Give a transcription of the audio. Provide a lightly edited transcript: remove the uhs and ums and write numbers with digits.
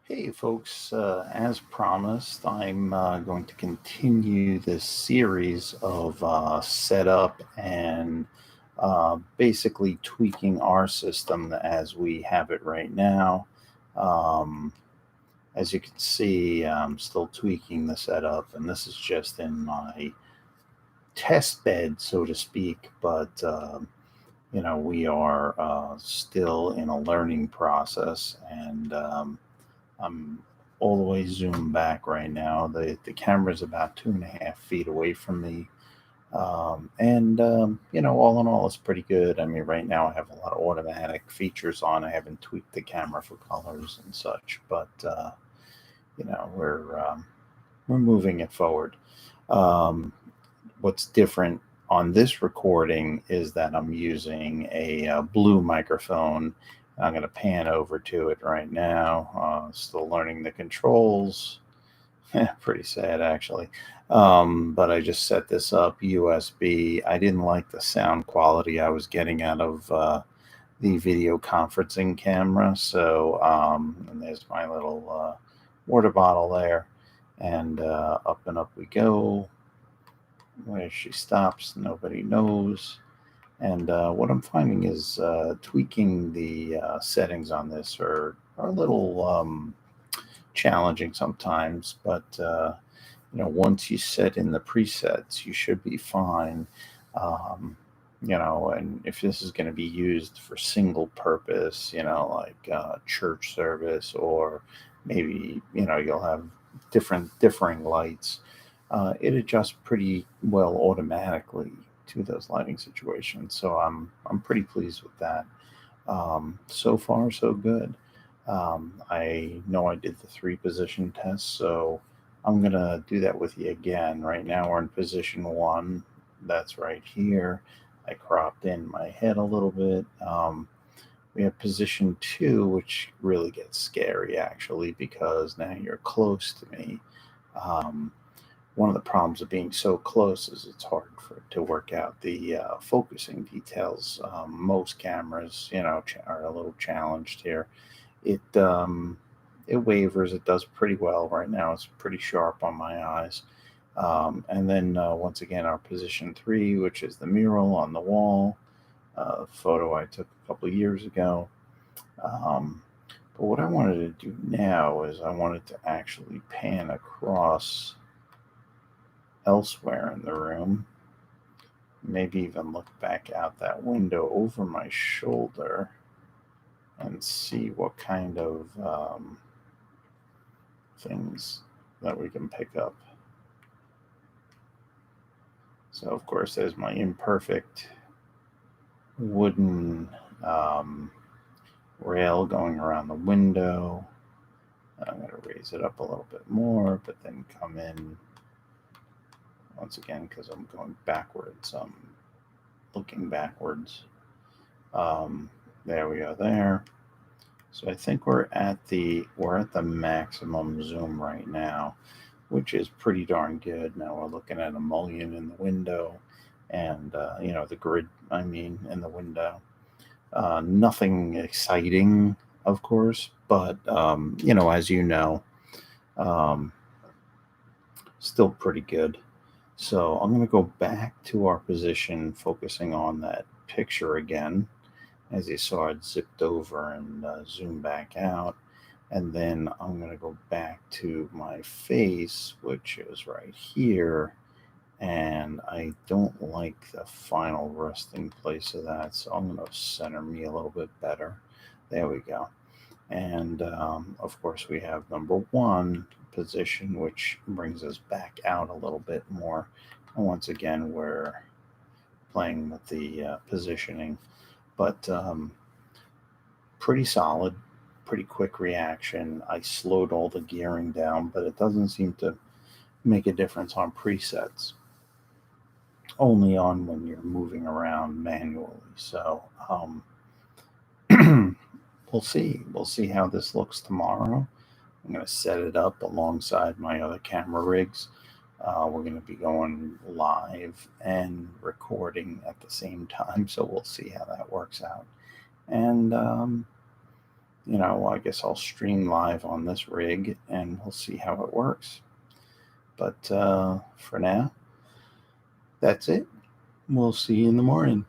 Hey folks, as promised, I'm going to continue this series of setup and basically tweaking our system as we have it right now. Um, as you can see, I'm still tweaking the setup, and this is just in my test bed, so to speak, but we are still in a learning process, and I'm all the way zoomed back right now. The camera's about 2.5 feet away from me. All in all, it's pretty good. I mean, right now I have a lot of automatic features on. I haven't tweaked the camera for colors and such, but you know, we're um, we're moving it forward. Um, what's different on this recording is that I'm using a blue microphone. I'm going to pan over to it right now. Still learning the controls. Pretty sad, actually. But I just set this up USB. I didn't like the sound quality I was getting out of the video conferencing camera. And there's my little water bottle there. And up and up we go. Where she stops, nobody knows. And what I'm finding is tweaking the settings on this are a little challenging sometimes, but once you set in the presets, you should be fine. Um, and if this is going to be used for single purpose, like church service, or maybe you'll have differing lights, it adjusts pretty well automatically to those lighting situations. So I'm pretty pleased with that. So far, so good. I know I did the 3 position test, so I'm going to do that with you again. Right now, we're in position 1. That's right here. I cropped in my head a little bit. We have position 2, which really gets scary, actually, because now you're close to me. Um, One of the problems of being so close is it's hard for it to work out the focusing details. Most cameras, are a little challenged here. It wavers. It does pretty well right now. It's pretty sharp on my eyes. And then once again, our position 3, which is the mural on the wall, photo I took a couple of years ago. Um, but what I wanted to do now is I wanted to actually pan across elsewhere in the room, maybe even look back out that window over my shoulder and see what kind of things that we can pick up. So, of course, there's my imperfect wooden rail going around the window. I'm going to raise it up a little bit more, but then come in once again because I'm going backwards. I'm looking backwards. There we go there. So I think we're at the maximum zoom right now, which is pretty darn good. Now we're looking at a mullion in the window, and the grid. I mean, in the window. Nothing exciting, of course, but as um, still pretty good. So I'm going to go back to our position, focusing on that picture again. As you saw, it zipped over and zoomed back out. And then I'm going to go back to my face, which is right here. And I don't like the final resting place of that. So I'm going to center me a little bit better. There we go. And of course, we have number 1 position, which brings us back out a little bit more. And once again, we're playing with the positioning, but pretty solid, pretty quick reaction. I slowed all the gearing down, but it doesn't seem to make a difference on presets, only on when you're moving around manually. So we'll see. We'll see how this looks tomorrow. I'm going to set it up alongside my other camera rigs. We're going to be going live and recording at the same time, so we'll see how that works out. And you know, I guess I'll stream live on this rig and we'll see how it works. But for now, that's it. We'll see you in the morning.